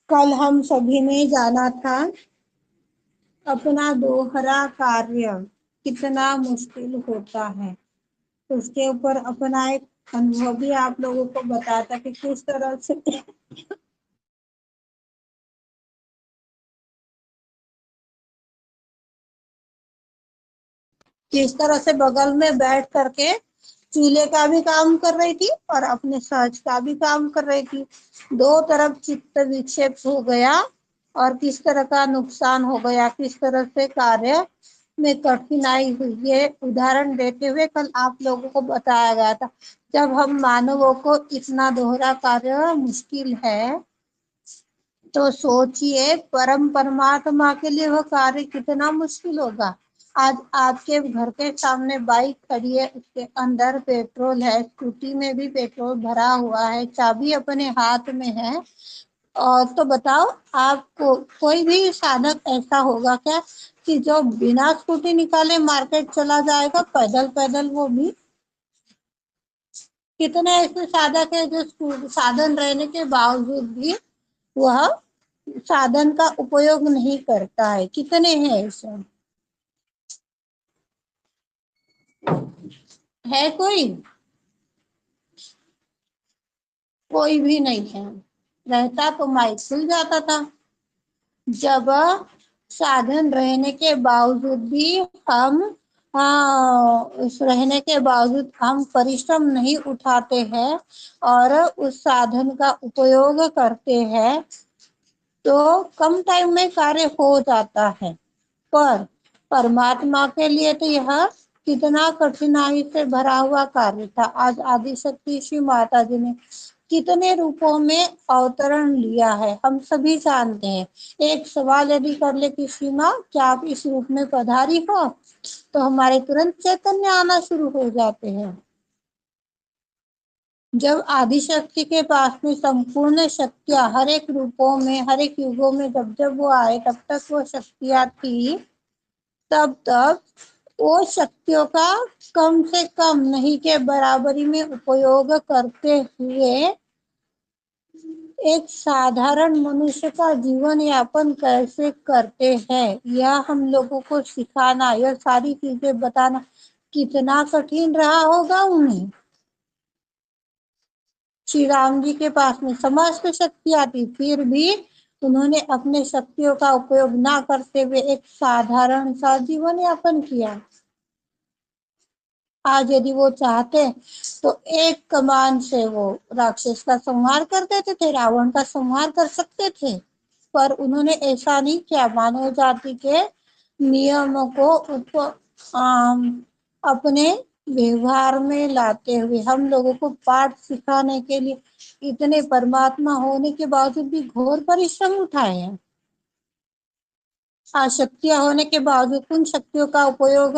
कल हम सभी ने जाना था अपना दोहरा कार्य कितना मुश्किल होता है। उसके ऊपर अपना एक अनुभव भी आप लोगों को बताता कि किस तरह से बगल में बैठ करके चूल्हे का भी काम कर रही थी और अपने सहज का भी काम कर रही थी। दो तरफ चित्त विक्षेप हो गया और किस तरह का नुकसान हो गया, किस तरह से कार्य में कठिनाई हुई। ये उदाहरण देते हुए कल आप लोगों को बताया गया था। जब हम मानवों को इतना दोहरा कार्य मुश्किल है तो सोचिए परम परमात्मा के लिए वह कार्य कितना मुश्किल होगा। आज आपके घर के सामने बाइक खड़ी है, उसके अंदर पेट्रोल है, स्कूटी में भी पेट्रोल भरा हुआ है, चाबी अपने हाथ में है। और तो बताओ, आपको कोई भी साधक ऐसा होगा क्या कि जो बिना स्कूटी निकाले मार्केट चला जाएगा पैदल पैदल? वो भी कितने ऐसे साधक है जो साधन रहने के बावजूद भी वह साधन का उपयोग नहीं करता है। कितने हैं ऐसे? है कोई? कोई भी नहीं है। रहता तो माइक खुल जाता था। जब साधन रहने के बावजूद भी हम उस रहने के बावजूद हम परिश्रम नहीं उठाते हैं और उस साधन का उपयोग करते हैं तो कम टाइम में कार्य हो जाता है। पर परमात्मा के लिए तो यह कितना कठिनाई से भरा हुआ कार्य था। आज आदिशक्ति श्री माता जी ने कितने रूपों में अवतरण लिया है हम सभी जानते हैं। एक सवाल यदि कर ले कि श्री माँ क्या आप इस रूप में पधारी हो, तो हमारे तुरंत चैतन्य आना शुरू हो जाते हैं। जब आदिशक्ति के पास में संपूर्ण शक्तियां हर एक रूपों में हर एक युगों में जब जब वो आए तब तक वो शक्तियां थी, तब तक वो शक्तियों का कम से कम नहीं के बराबरी में उपयोग करते हुए एक साधारण मनुष्य का जीवन यापन कैसे करते हैं यह हम लोगों को सिखाना, यह सारी चीजें बताना कितना कठिन रहा होगा उन्हें। श्री राम जी के पास में समस्त शक्तियां थी, फिर भी उन्होंने अपने शक्तियों का उपयोग ना करते हुए एक साधारण सा जीवन यापन किया। आज यदि वो चाहते तो एक कमान से वो राक्षस का संहार कर देते थे, रावण का संहार कर सकते थे, पर उन्होंने ऐसा नहीं किया। मानव जाति के नियमों को अपने व्यवहार में लाते हुए हम लोगों को पाठ सिखाने के लिए इतने परमात्मा होने के बावजूद भी घोर परिश्रम उठाए हैं। शक्तियां होने के बावजूद उन शक्तियों का उपयोग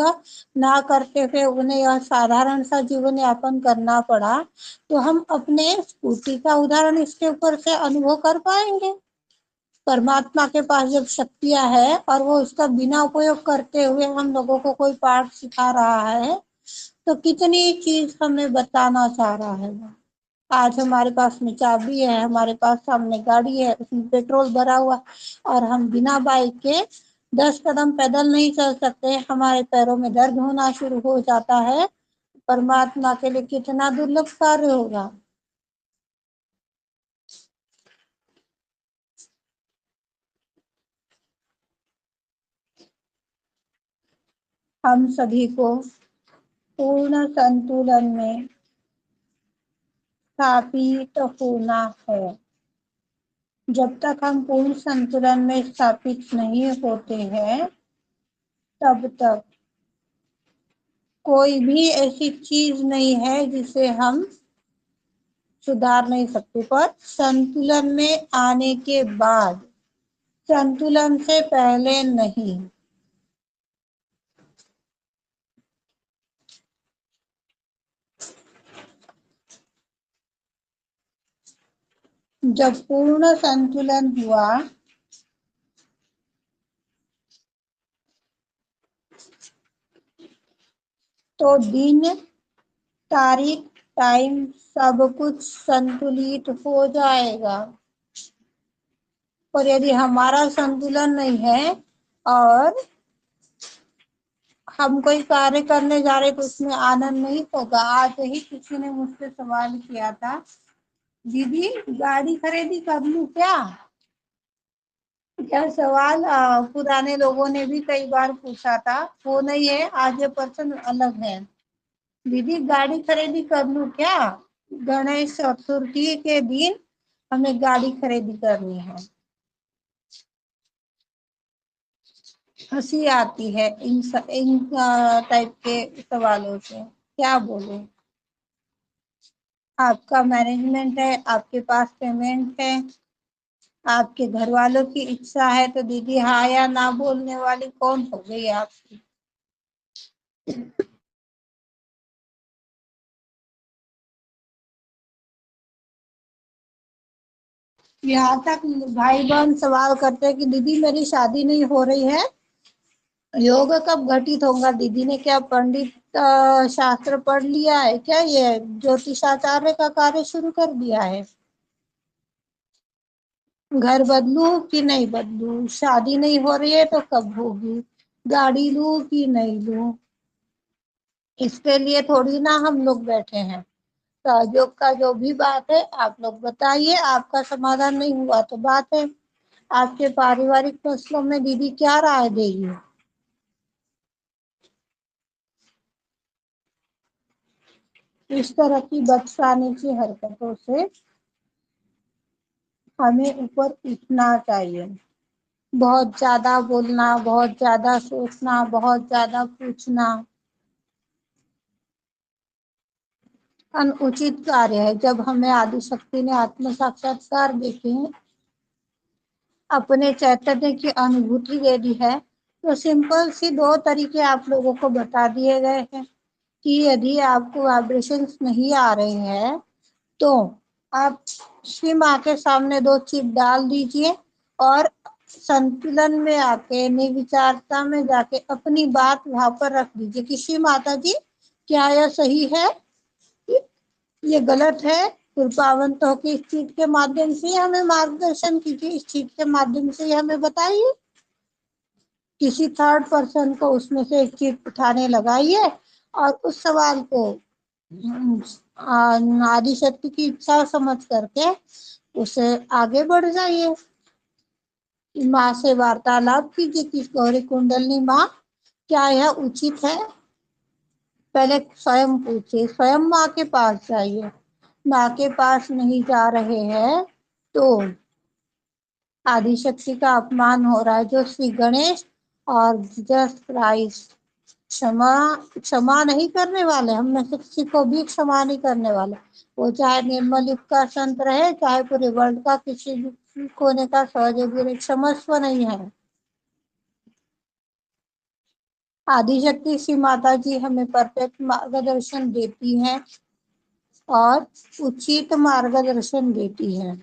ना करते हुए उन्हें यह साधारण सा जीवन यापन करना पड़ा, तो हम अपने स्कूटी का उदाहरण इसके ऊपर से अनुभव कर पाएंगे। परमात्मा के पास जब शक्तियां है और वो उसका बिना उपयोग करते हुए हम लोगों को कोई पाठ सिखा रहा है तो कितनी चीज हमें बताना चाह रहा है। आज हमारे पास में चाबी है, हमारे पास सामने गाड़ी है, उसमें पेट्रोल भरा हुआ और हम बिना बाइक के 10 कदम पैदल नहीं चल सकते, हमारे पैरों में दर्द होना शुरू हो जाता है। परमात्मा के लिए कितना दुर्लभ कार्य होगा। हम सभी को पूर्ण संतुलन में स्थापित होना है। जब तक हम पूर्ण संतुलन में स्थापित नहीं होते हैं तब तक कोई भी ऐसी चीज नहीं है जिसे हम सुधार नहीं सकते। पर संतुलन में आने के बाद, संतुलन से पहले नहीं। जब पूर्ण संतुलन हुआ तो दिन, तारीख, टाइम सब कुछ संतुलित हो जाएगा। और यदि हमारा संतुलन नहीं है और हम कोई कार्य करने जा रहे तो उसमें आनंद नहीं होगा। आज ही किसी ने मुझसे सवाल किया था, दीदी गाड़ी खरीदी कर लूं क्या? यह सवाल पुराने लोगों ने भी कई बार पूछा था। वो नहीं है, आज ये पर्सन अलग है। दीदी गाड़ी खरीदी कर लूं क्या? गणेश चतुर्थी के दिन हमें गाड़ी खरीदी करनी है। हंसी आती है इन टाइप के सवालों से, क्या बोलूं। आपका मैनेजमेंट है, आपके पास पेमेंट है, आपके घर वालों की इच्छा है, तो दीदी हाँ या ना बोलने वाली कौन हो गई आपकी? यहाँ तक भाई बहन सवाल करते हैं कि दीदी मेरी शादी नहीं हो रही है, योग कब घटित होगा? दीदी ने क्या पंडित शास्त्र पढ़ लिया है क्या? ये ज्योतिषाचार्य का कार्य शुरू कर दिया है? घर बदलूं कि नहीं बदलूं? शादी नहीं हो रही है तो कब होगी? गाड़ी लूं कि नहीं लूं? इसके लिए थोड़ी ना हम लोग बैठे हैं। सहयोग का जो भी बात है आप लोग बताइए। आपका समाधान नहीं हुआ तो बात है। आपके पारिवारिक मसलों में दीदी क्या राय देगी? इस तरह की बचकाने की हरकतों से हमें ऊपर उठना चाहिए। बहुत ज्यादा बोलना, बहुत ज्यादा सोचना, बहुत ज्यादा पूछना अनुचित कार्य है। जब हमें आदिशक्ति ने आत्म साक्षात्कार देके अपने चैतन्य की अनुभूति दे दी है, तो सिंपल सी दो तरीके आप लोगों को बता दिए गए हैं कि यदि आपको वाइब्रेशंस नहीं आ रहे हैं तो आप श्री माँ के सामने दो चिप डाल दीजिए और संतुलन में आके निर्विचारता में जाके अपनी बात वहां पर रख दीजिए कि श्री माता जी क्या यह सही है, ये गलत है? कृपावंत होकर इस चीज के माध्यम से हमें मार्गदर्शन कीजिए, इस चीज के माध्यम से हमें बताइए। किसी थर्ड पर्सन को उसमें से एक चीज उठाने लगाइए और उस सवाल को आदि शक्ति की इच्छा समझ करके उसे आगे बढ़ जाइए। माँ से वार्तालाप कीजिए कि गौरी कुंडलनी माँ क्या यह उचित है? पहले स्वयं पूछिए, स्वयं माँ के पास जाइए। माँ के पास नहीं जा रहे हैं तो आदिशक्ति का अपमान हो रहा है। जो श्री गणेश और जीसस क्राइस्ट क्षमा क्षमा नहीं करने वाले, हम में से किसी को भी क्षमा नहीं करने वाले। वो चाहे निर्मल युग का संत रहे, चाहे पूरे वर्ल्ड का किसी भी कोने का सहयोगी रहे, क्षमस्व नहीं है। आदिशक्ति श्री माता जी हमें परफेक्ट मार्गदर्शन देती हैं और उचित मार्गदर्शन देती है।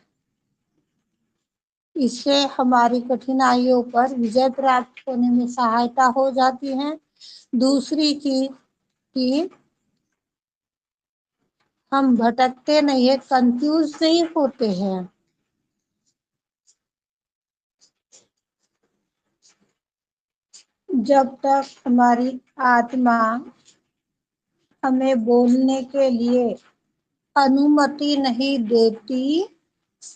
इससे हमारी कठिनाइयों पर विजय प्राप्त होने में सहायता हो जाती है। दूसरी चीज कि हम भटकते नहीं है, कंफ्यूज नहीं होते हैं। जब तक हमारी आत्मा हमें बोलने के लिए अनुमति नहीं देती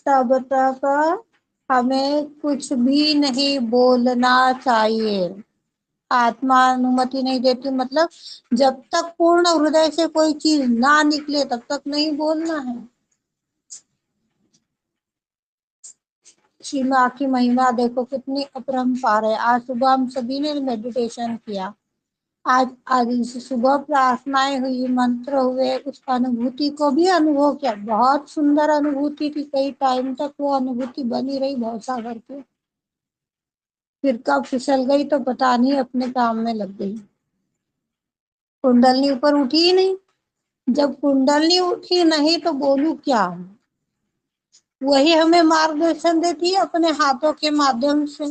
तब तक हमें कुछ भी नहीं बोलना चाहिए। आत्मा अनुमति नहीं देती मतलब जब तक पूर्ण हृदय से कोई चीज ना निकले तब तक नहीं बोलना है। श्री माँ की महिमा देखो कितनी अपरंपार है। आज सुबह हम सभी ने मेडिटेशन किया। आज सुबह प्रार्थनाएं हुई, मंत्र हुए, उस अनुभूति को भी अनुभव किया। बहुत सुंदर अनुभूति थी, कई टाइम तक वो अनुभूति बनी रही भवसागर पे। फिर कब फिसल गई तो पता नहीं, अपने काम में लग गई। कुंडलनी ऊपर उठी ही नहीं। जब कुंडलनी उठी नहीं तो बोलू क्या? वही हमें मार्गदर्शन देती है अपने हाथों के माध्यम से,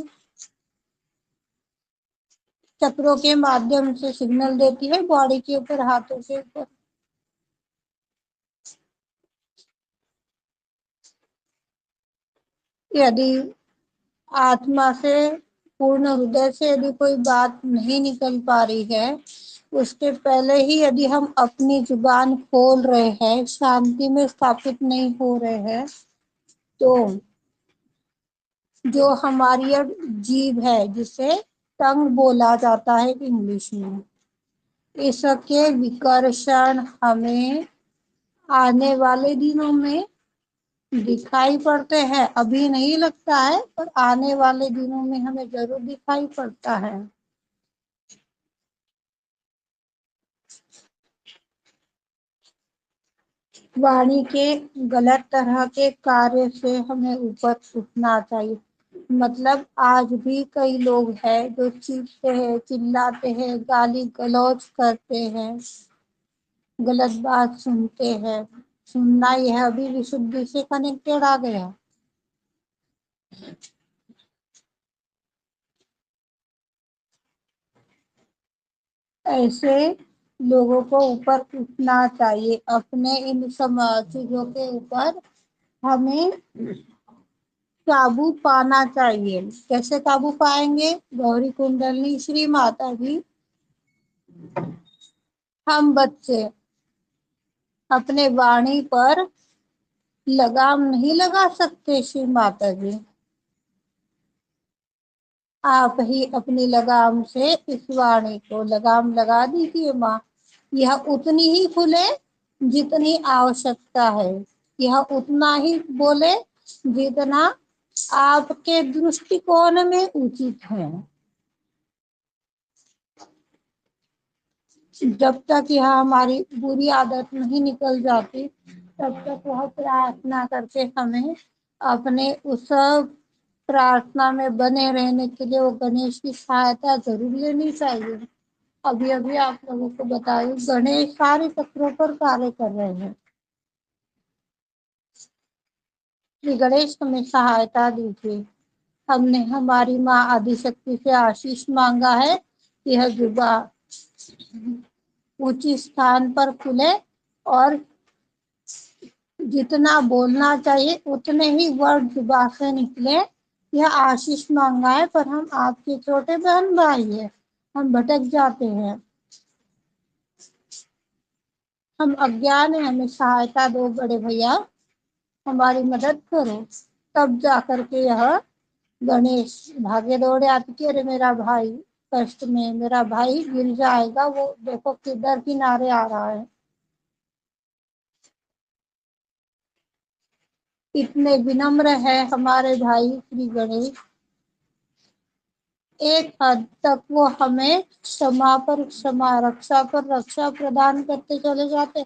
चक्रों के माध्यम से सिग्नल देती है बॉडी के ऊपर, हाथों के ऊपर। यदि आत्मा से, पूर्ण हृदय से यदि कोई बात नहीं निकल पा रही है, उसके पहले ही यदि हम अपनी जुबान खोल रहे हैं, शांति में स्थापित नहीं हो रहे हैं, तो जो हमारी अब जीभ है, जिसे टंग बोला जाता है इंग्लिश में, इसके विकर्षण हमें आने वाले दिनों में दिखाई पड़ते हैं। अभी नहीं लगता है, पर आने वाले दिनों में हमें जरूर दिखाई पड़ता है। वाणी के गलत तरह के कार्य से हमें ऊपर उठना चाहिए। मतलब आज भी कई लोग हैं जो चीखते हैं, चिल्लाते हैं, गाली गलौज करते हैं, गलत बात सुनते हैं। सुनना यह अभी विशुद्धि से कनेक्टेड आ गया। ऐसे लोगों को ऊपर उठना चाहिए। अपने इन सब चीजों के ऊपर हमें काबू पाना चाहिए। कैसे काबू पाएंगे? गौरी कुंडलनी श्री माता जी, हम बच्चे अपने वाणी पर लगाम नहीं लगा सकते। श्री माता जी, आप ही अपनी लगाम से इस वाणी को लगाम लगा दीजिए माँ। यह उतनी ही खुले जितनी आवश्यकता है, यह उतना ही बोले जितना आपके दृष्टिकोण में उचित है। जब तक यह हमारी बुरी आदत नहीं निकल जाती, तब तक वह प्रार्थना करके हमें अपने उस प्रार्थना में बने रहने के लिए वो गणेश की सहायता जरूर लेनी चाहिए। अभी अभी आप लोगों को बताऊं, गणेश सारे चक्रों पर कार्य कर रहे हैं। श्री गणेश हमें सहायता दीजिए। हमने हमारी माँ आदिशक्ति से आशीष मांगा है कि यह जुबान ऊंची स्थान पर खुले और जितना बोलना चाहिए उतने ही वर्ड जुबान से निकले। यह आशीष मांगा है, पर हम आपके छोटे बहन भाई है, हम भटक जाते हैं, हम अज्ञान है। हमें सहायता दो बड़े भैया, हमारी मदद करो। तब जाकर के यह गणेश भागे दौड़े आते कि अरे मेरा भाई कष्ट में, मेरा भाई गिर जाएगा, वो देखो किधर किनारे आ रहा है। इतने विनम्र है हमारे भाई श्री गणेश। एक हद तक वो हमें क्षमा पर क्षमा, रक्षा पर रक्षा प्रदान करते चले जाते,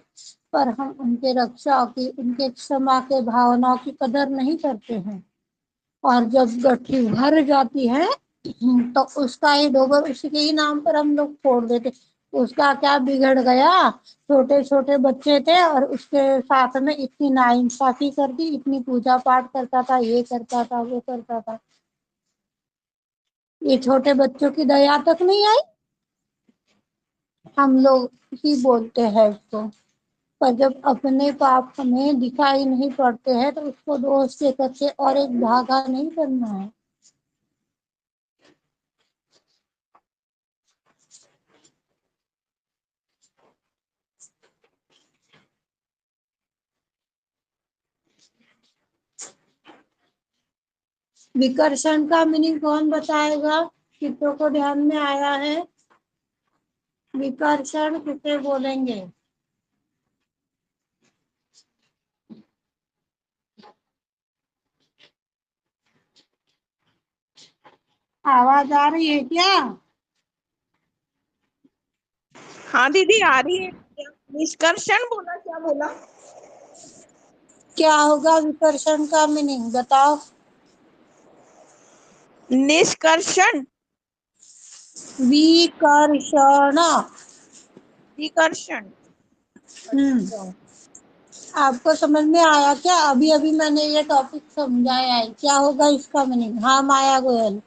पर हम उनके रक्षा की, उनके क्षमा के भावनाओं की कदर नहीं करते हैं। और जब गठरी भर जाती है तो उसका ही डोगर उसी के ही नाम पर हम लोग फोड़ देते। उसका क्या बिगड़ गया? छोटे छोटे बच्चे थे और उसके साथ में इतनी नाइंसाफी कर दी, इतनी पूजा पाठ करता था, ये करता था, वो करता था, ये छोटे बच्चों की दया तक नहीं आई। हम लोग ही बोलते हैं उसको, पर जब अपने पाप हमें दिखाई नहीं पड़ते हैं तो उसको दोष दे करके और एक धागा नहीं करना है। विकर्षण का मीनिंग कौन बताएगा? कितनों को ध्यान में आया है? विकर्षण किसे बोलेंगे? आवाज आ रही है क्या? हाँ दीदी आ रही है। निष्कर्षण बोला, क्या बोला? क्या होगा विकर्षण का मीनिंग बताओ? निष्कर्षण, विकर्षण। विकर्षण। आपको समझ में आया क्या? अभी अभी मैंने ये टॉपिक समझाया है, क्या होगा इसका मीनिंग? हाँ माया गोयल।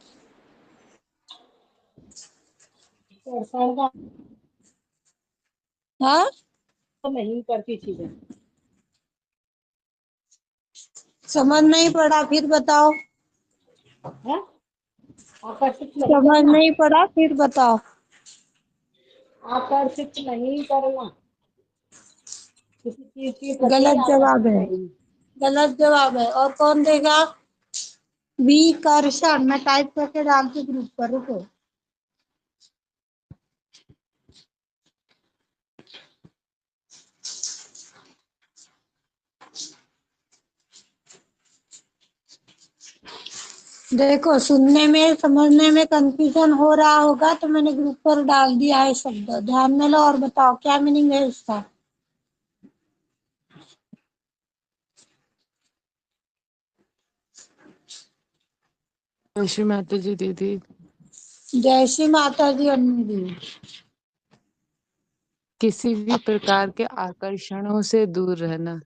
हाँ, नहीं करती चीजें। समझ नहीं पड़ा, फिर बताओ। है? आकर्षित नहीं समझ करना, नहीं पड़ा, फिर बताओ। आकर्षित नहीं करना, किसी चीज के प्रति गलत जवाब आकर्षित है, नहीं। गलत जवाब है। और कौन देगा? विकर्षण। मैं टाइप करके डालती ग्रुप पर, रुको। देखो, सुनने में समझने में कंफ्यूजन हो रहा होगा तो मैंने ग्रुप पर डाल दिया है शब्द, ध्यान में लो और बताओ क्या मीनिंग है इसका। जय माता जी दीदी। जय श्री माता जी अन्नू जी। किसी भी प्रकार के आकर्षणों से दूर रहना।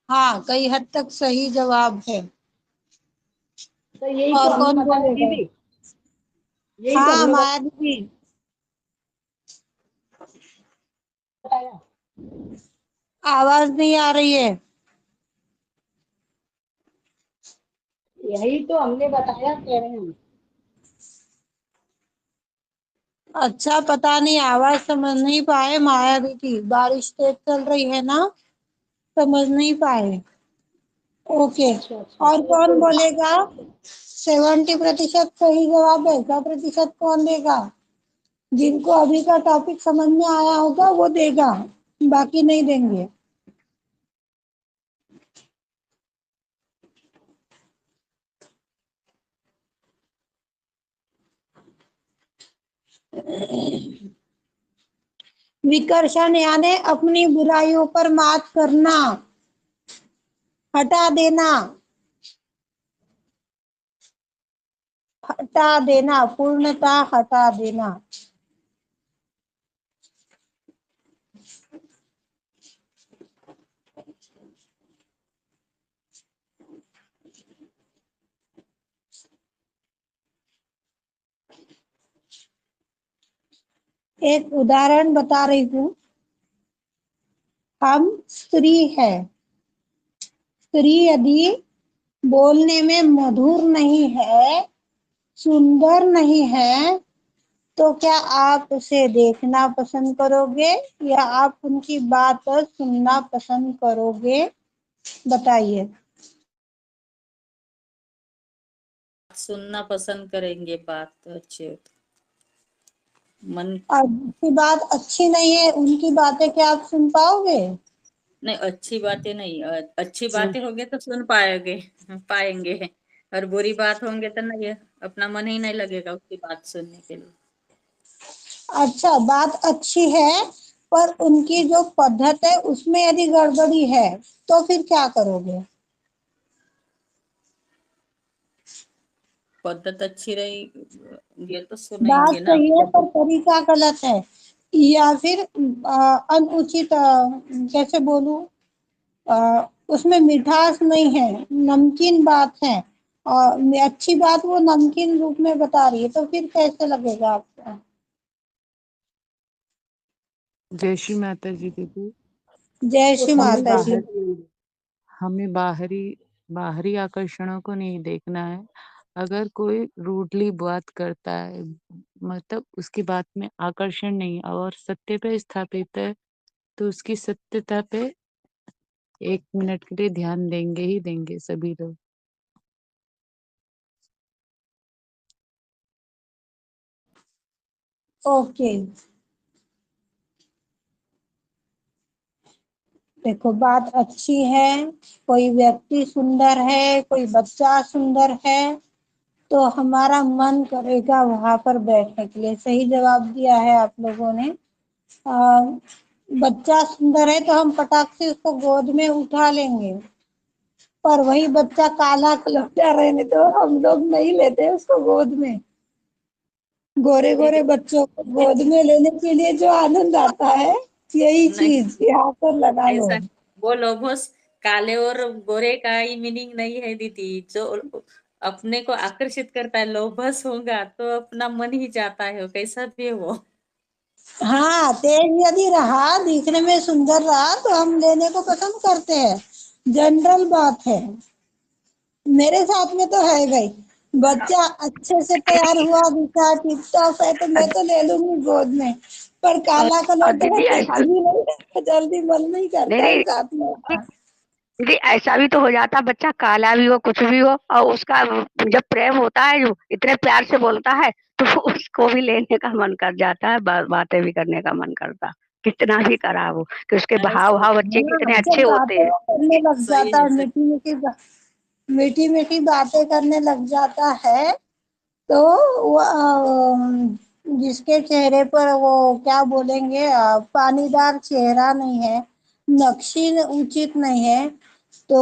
हाँ, कई हद तक सही जवाब है। तो यही तो और हमने कौन बताया बोलेगा? दीदी, यही तो हाँ, हमने माया दीदी। बताया। आवाज नहीं आ रही है। यही तो हमने बताया, कह रहे हैं। अच्छा, पता नहीं, आवाज समझ नहीं पाए माया दीदी, बारिश तेज चल रही है ना, समझ नहीं पाए। ओके। अच्छा अच्छा, और चलो कौन कोई बात बोलेगा? 70% सही जवाब है, 100% कौन देगा? जिनको अभी का टॉपिक समझ में आया होगा वो देगा, बाकी नहीं देंगे। विकर्षण यानी अपनी बुराइयों पर मात करना, हटा देना, हटा देना, पूर्णतः हटा देना। एक उदाहरण बता रही हूँ। हम स्त्री है, स्त्री यदि बोलने में मधुर नहीं है, सुंदर नहीं है, तो क्या आप उसे देखना पसंद करोगे या आप उनकी बात सुनना पसंद करोगे? बताइए। सुनना पसंद करेंगे, बात तो अच्छी हो तो मन। अब की बात अच्छी नहीं है, उनकी बातें क्या आप सुन पाओगे? नहीं, अच्छी बातें नहीं, अच्छी बातें होंगे तो सुन पाएंगे, पाएंगे। और बुरी बात होंगे तो नहीं, अपना मन ही नहीं लगेगा उसकी बात सुनने के लिए। अच्छा, बात अच्छी है पर उनकी जो पद्धत है उसमें यदि गड़बड़ी है तो फिर क्या करोगे? पद्धत अच्छी रही ये तो बात सुनेंगे ना। सही है पर तरीका गलत है, या फिर अनुचित, कैसे बोलूं, उसमें मिठास नहीं है, नमकीन बात है, और अच्छी बात वो नमकीन रूप में बता रही है, तो फिर कैसे लगेगा आपको? जय श्री माता जी दीदी। जय वो श्री हमें माता जी। हमें बाहरी आकर्षणों को नहीं देखना है। अगर कोई रूडली बात करता है, मतलब उसकी बात में आकर्षण नहीं और सत्य पे स्थापित है, तो उसकी सत्यता पे 1 मिनट के लिए ध्यान देंगे ही देंगे सभी लोग। ओके, देखो, बात अच्छी है, कोई व्यक्ति सुंदर है, कोई बच्चा सुंदर है, तो हमारा मन करेगा वहां पर बैठने के लिए। सही जवाब दिया है आप लोगों ने। आ, बच्चा सुंदर है तो हम पटाख से उसको गोद में उठा लेंगे, पर वही बच्चा काला कलौटा रहने तो हम लोग नहीं लेते उसको गोद में। गोरे गोरे दीदी बच्चों को गोद में लेने के लिए जो आनंद आता है, यही नहीं, चीज यहाँ पर लगा लो। ऐसा वो लोभोस काले और गोरे का ही मीनिंग नहीं है दीदी। जो अपने को आकर्षित करता है लोभस होगा तो अपना मन ही जाता है, कैसा भी है वो। हाँ, तेज यदि रहा, दिखने में सुंदर रहा, तो हम लेने को पसंद करते हैं। जनरल बात है, मेरे साथ में तो है गई। बच्चा अच्छे से तैयार हुआ दिखा टिप टॉप है तो मैं तो ले लूंगी गोद में, पर काला और कलर तो दीदी ऐसा देखती भी नहीं, जल्दी मन नहीं नहीं करता है नहीं साथ में। दीदी, ऐसा भी तो हो जाता, बच्चा काला भी हो कुछ भी हो और उसका जब प्रेम होता है जो इतने प्यार से बोलता है तो उसको भी लेने का मन कर जाता है, बातें भी करने का मन करता, कितना भी करा वो, कि उसके भाव ऐसे भाव बच्चे हाँ, कितने अच्छे जब होते बातें हैं। करने लग सही जाता है, है, सही। मीठी मीठी बातें करने लग जाता है, तो वो जिसके चेहरे पर वो क्या बोलेंगे, पानीदार चेहरा नहीं है, नक्शी उचित नहीं है, तो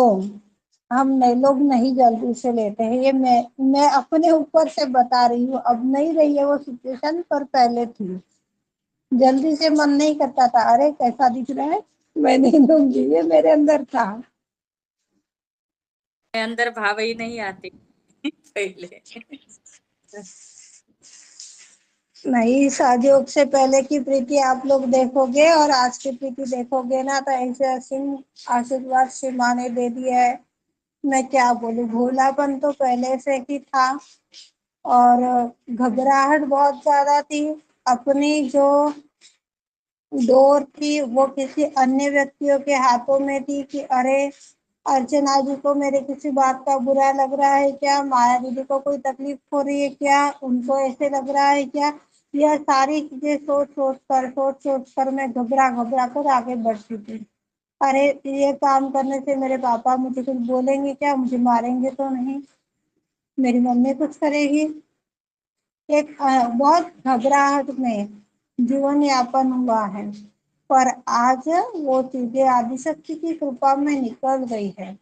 हम नहीं, लोग नहीं जल्दी से लेते हैं। ये मैं अपने ऊपर से बता रही हूँ, अब नहीं रही है वो सिचुएशन, पर पहले थी। जल्दी से मन नहीं करता था, अरे कैसा दिख रहा है, मैं नहीं लूंगी, ये मेरे अंदर था। अंदर भाव ही नहीं आते पहले। नहीं, शादियों से पहले की प्रीति आप लोग देखोगे और आज की प्रीति देखोगे ना, तो ऐसे असीम आशीर्वाद से माँ ने दे दिया है। मैं क्या बोलूं, भोलापन तो पहले से ही था, और घबराहट बहुत ज्यादा थी। अपनी जो डोर थी वो किसी अन्य व्यक्तियों के हाथों में थी, कि अरे अर्चना जी को मेरे किसी बात का बुरा लग रहा है क्या, माया दीदी को कोई तकलीफ हो रही है क्या, उनको ऐसे लग रहा है क्या। यह सारी चीजें सोच सोच कर मैं घबरा घबरा कर आगे बढ़ती थी। अरे ये काम करने से मेरे पापा मुझे कुछ बोलेंगे क्या, मुझे मारेंगे तो नहीं, मेरी मम्मी कुछ करेगी। एक बहुत घबराहट में जीवन यापन हुआ है, पर आज वो चीजें आदिशक्ति की कृपा में निकल गई है।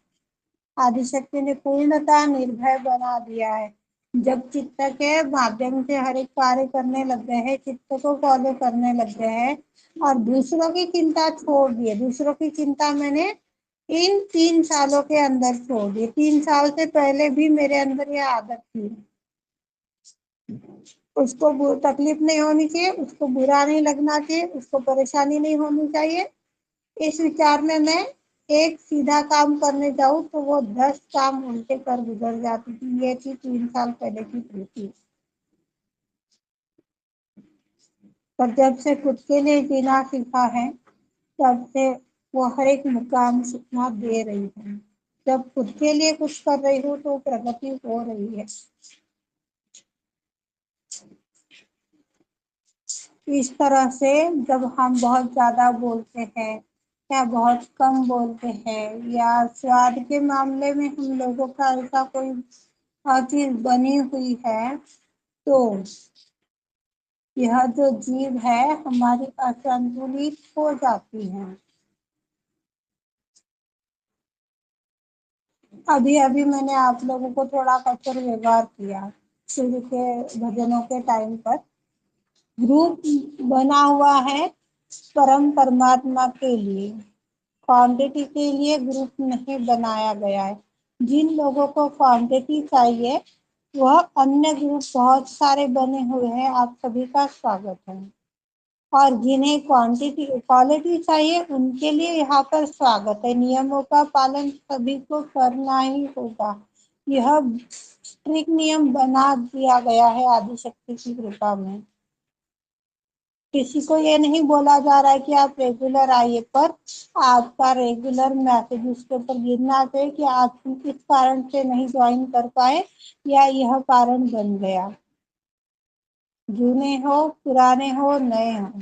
आदिशक्ति ने पूर्णता निर्भय बना दिया है। जब चित्त के माध्यम से हर एक कार्य करने लग गए हैं, चित्त को फॉलो करने लग गए हैं, और दूसरों की चिंता छोड़ दिए। दूसरों की चिंता मैंने इन 3 सालों के अंदर छोड़ दी। 3 साल से पहले भी मेरे अंदर यह आदत थी। उसको तकलीफ नहीं होनी चाहिए, उसको बुरा नहीं लगना चाहिए, उसको परेशानी नहीं होनी चाहिए, इस विचार में मैं एक सीधा काम करने जाऊं तो वो 10 काम उल्टे कर गुजर जाती थी। ये थी 3 साल पहले की प्रीति। पर जब से खुद के लिए जीना सीखा है, तब से वो हर एक मुकाम सुखना दे रही है। जब खुद के लिए कुछ कर रही हूँ तो प्रगति हो रही है। इस तरह से जब हम बहुत ज्यादा बोलते हैं या बहुत कम बोलते हैं, या स्वाद के मामले में हम लोगों का ऐसा कोई चीज बनी हुई है, तो यह जो जीव है हमारी असंतुलित हो जाती है। अभी अभी मैंने आप लोगों को थोड़ा कठोर व्यवहार किया शुरू के भजनों के टाइम पर। ग्रुप बना हुआ है परम परमात्मा के लिए, क्वांटिटी के लिए ग्रुप नहीं बनाया गया है। जिन लोगों को क्वांटिटी चाहिए वह अन्य ग्रुप बहुत सारे बने हुए हैं, आप सभी का स्वागत है। और जिन्हें क्वांटिटी क्वालिटी चाहिए उनके लिए यहाँ पर स्वागत है। नियमों का पालन सभी को करना ही होगा। यह स्ट्रिक्ट नियम बना दिया गया है आदिशक्ति की कृपा में। किसी को ये नहीं बोला जा रहा है कि आप रेगुलर आइए, पर आपका रेगुलर मैसेज उसके ऊपर गिरना चाहिए कि आप किस कारण से नहीं ज्वाइन कर पाए, या यह कारण बन गया। जूने हो, पुराने हो, नए हो,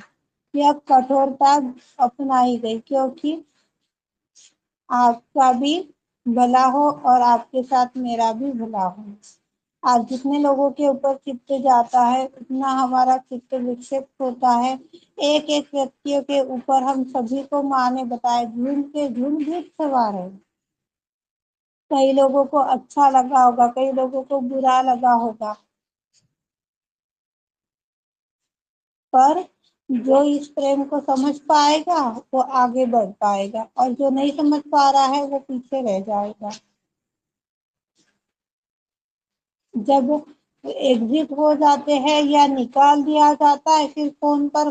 यह कठोरता अपनाई गई, क्योंकि आपका भी भला हो और आपके साथ मेरा भी भला हो। आज जितने लोगों के ऊपर चित्त जाता है उतना हमारा चित्त विक्षिप्त होता है। एक एक व्यक्तियों के ऊपर हम सभी को माँ ने बताया झुंड के झुंड भूत सवार है। कई लोगों को अच्छा लगा होगा, कई लोगों को बुरा लगा होगा, पर जो इस प्रेम को समझ पाएगा वो आगे बढ़ पाएगा, और जो नहीं समझ पा रहा है वो पीछे रह जाएगा। जब एग्जिट हो जाते हैं या निकाल दिया जाता है, फिर फोन पर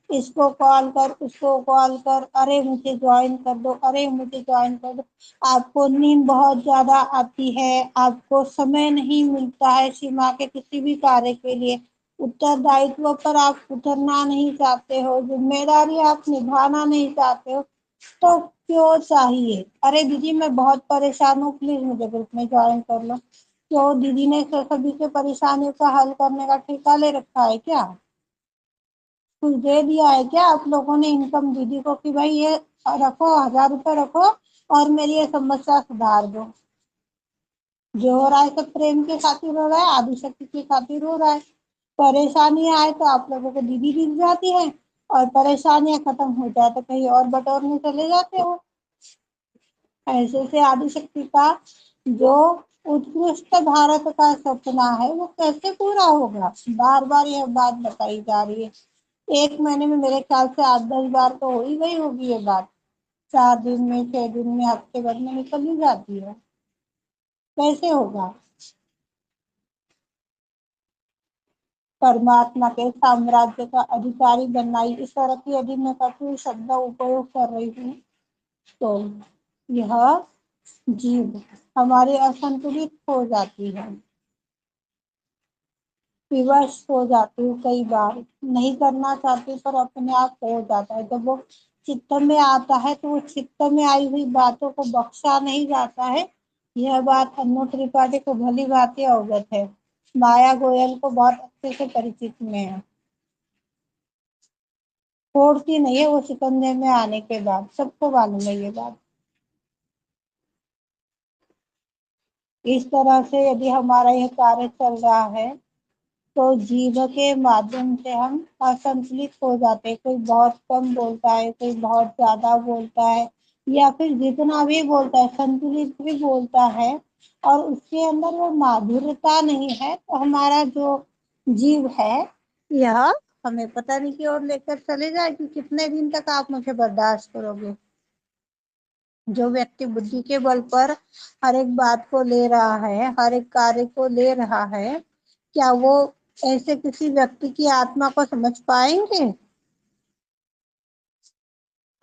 اس کو کال کر، اس کو کال کر، ارے مجھے جوائن کر دو، ارے مجھے جوائن کر دو. آپ کو نیند بہت زیادہ آتی ہے، آپ کو سمے نہیں ملتا ہے سیما کے کسی بھی کاریہ کے لیے، اتردائتو پر آپ اترنا نہیں چاہتے ہو، ذمہ داری آپ نبھانا نہیں چاہتے ہو، تو کیوں چاہیے؟ ارے دیدی میں بہت پریشان ہوں، پلیز مجھے گروپ میں جوائن کر لو. کیوں دیدی نے سبھی کے پریشانیوں کا حل کرنے کا ٹھیکہ لے رکھا ہے کیا؟ کچھ دے دیا ہے کیا آپ لوگوں نے انکم دیدی کو کہ بھائی یہ رکھو 1000 روپے رکھو اور میری یہ سمسیا سدھار دو؟ جو ہو رہا ہے سب پریم کے خاطر ہو رہا ہے، آدی شکتی کی خاطر ہو رہا ہے. پریشانی آئے تو آپ لوگوں کو دیدی دکھ جاتی ہے، اور پریشانیاں ختم ہو جائے تو کہیں اور بٹورنے چلے جاتے ہو. ایسے سے آدی شکتی کا جو اتکرشٹ بھارت کا سپنا ہے وہ کیسے پورا ہوگا؟ بار بار یہ بات بتائی جا رہی ہے. ایک مہینے میں میرے خیال سے 8-10 بار تو ہو ہی گئی ہوگی یہ بات. 4 دن میں، 6 دن میں، ہفتے بھر میں نکل ہی جاتی ہے. کیسے ہوگا؟ پرماتما کے سامراجیہ کا ادھیکاری بننا. اس طرح کی یدی میں کٹو شبد اپیوگ کر رہی ہوں تو یہ جیو ہماری اسنتلت ہو جاتی ہے، وش ہو جاتی ہوں. کئی بار نہیں کرنا چاہتی پر اپنے آپ ہو جاتا ہے. جب وہ چت میں آتا ہے تو وہ چت میں آئی ہوئی باتوں کو بخشا نہیں جاتا ہے. یہ بات انو ترپاٹھی کو بھلی بات ہی اوگت ہے. مایا گوئل کو بہت اچھے سے پریچت میں ہے. چھوڑتی نہیں ہے وہ شکنجے میں آنے کے بعد، سب کو معلوم ہے یہ بات. اس طرح سے یدی ہمارا یہ کاریہ چل رہا ہے تو جیو کے مادھیم سے ہم اسنتلت ہو جاتے ہیں. کوئی بہت کم بولتا ہے، کوئی بہت زیادہ بولتا ہے، یا پھر جتنا بھی بولتا ہے سنتلت بھی بولتا ہے اور اس کے اندر وہ مادھورتا نہیں ہے، تو ہمارا جو جیو ہے یہ ہمیں پتہ نہیں کہ اور لے کر چلے جائے کہ کتنے دن تک آپ مجھے برداشت کرو گے. جو ویکتی بدھی کے بل پر ہر ایک بات کو لے رہا ہے، ہر ایک کاریہ کو لے رہا ہے، کیا وہ ایسے کسی ویکتی کی آتما کو سمجھ پائیں گے؟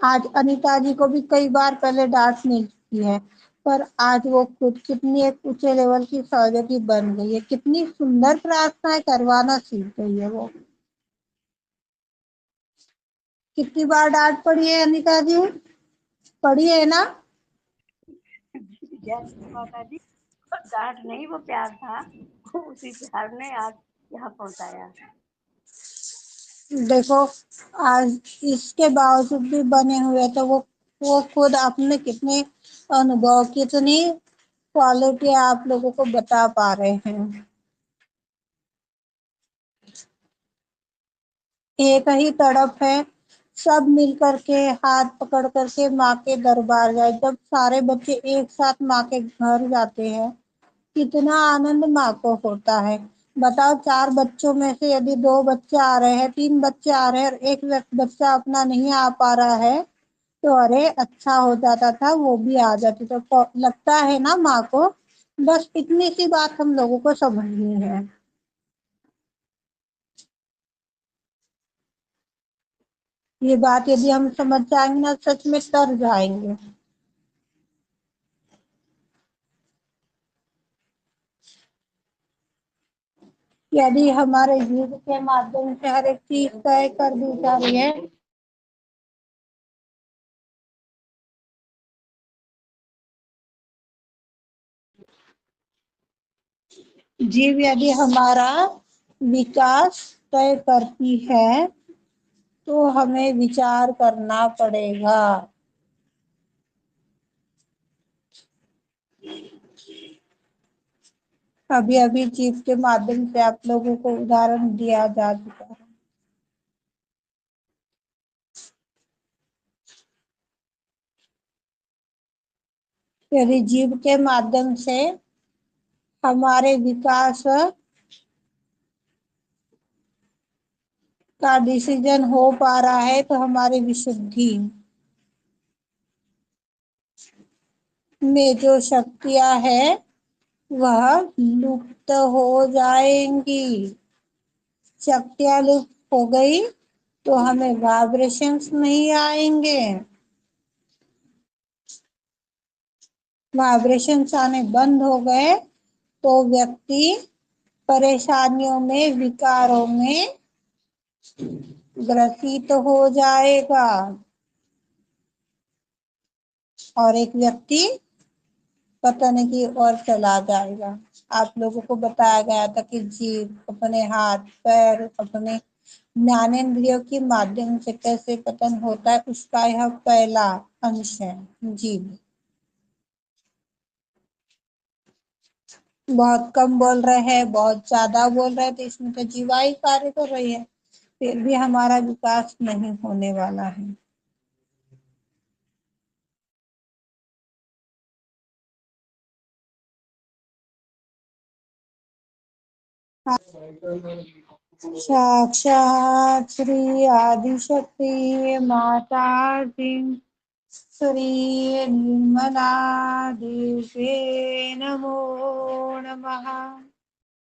آج انیتا جی کو بھی کئی بار پہلے ڈانٹ ملتی ہے، پر آج وہ خود کتنی ایک اونچے لیول کی سہیوگی بن گئی ہے. کتنی سندر پرارتھنائیں کروانا سیکھ گئی ہے وہ. کتنی بار ڈانٹ پڑی ہے انیتا جی؟ پڑی ہے نا؟ جی ماتا جی، ڈانٹ نہیں وہ پیار تھا، اسی پیار نے آج یہاں پہنچایا. دیکھو آج اس کے باوجود بھی بنے ہوئے تو وہ خود اپنے کتنے انوبھو کتنی کوالٹی آپ لوگوں کو بتا پا رہے ہیں. ایک ہی تڑپ ہے، سب مل کر کے ہاتھ پکڑ کر کے ماں کے دربار جائے. جب سارے بچے ایک ساتھ ماں کے گھر جاتے ہیں کتنا آنند ماں کو ہوتا ہے. بتاؤ 4 بچوں میں سے یدی 2 بچے آ رہے ہیں، 3 بچے آ رہے ہیں اور ایک بچہ اپنا نہیں آ پا رہا ہے تو ارے اچھا ہو جاتا تھا وہ بھی آ جاتی. تو لگتا ہے نا ماں کو. بس اتنی سی بات ہم لوگوں کو سمجھنی ہے. یہ بات یدی ہم سمجھ جائیں گے نا سچ میں تر جائیں گے. یدی ہمارے جیو کے مادھیم سے ہر ایک چیز طے کر دی جا رہی ہے جیو یدی ہمارا وکاس طے کرتی ہے تو ہمیں وچار کرنا پڑے گا. ابھی جیو کے مادھیم سے آپ لوگوں کو ادہارن دیا جا چکا ہے. یدی جیو کے مادھیم سے ہمارے وکاس کا ڈیسیژن ہو پا رہا ہے تو ہماری وشدھی میں جو شکتیاں ہے وہ لپت ہو جائیں گی. شکتیاں لپت ہو گئی تو ہمیں وائبریشنس نہیں آئیں گے. وائبریشنس آنے بند ہو گئے تو ویکتی پریشانیوں میں وکاروں میں گرست ہو جائے گا اور ایک ویکتی پتن کی اور چلا جائے گا. آپ لوگوں کو بتایا گیا تھا کہ جیو اپنے ہاتھ پیر اپنے جناندریوں کے مادھیم سے کیسے پتن ہوتا ہے اس کا یہ پہلا انش ہے. جیو بہت کم بول رہے ہیں بہت زیادہ بول رہے تو اس میں تو جیوائی کاریہ کر رہی ہے پھر بھی ہمارا وکاس نہیں ہونے والا ہے. साक्षात् श्री आदिशक्ति माता की श्री निर्मला देवी नमो नमः.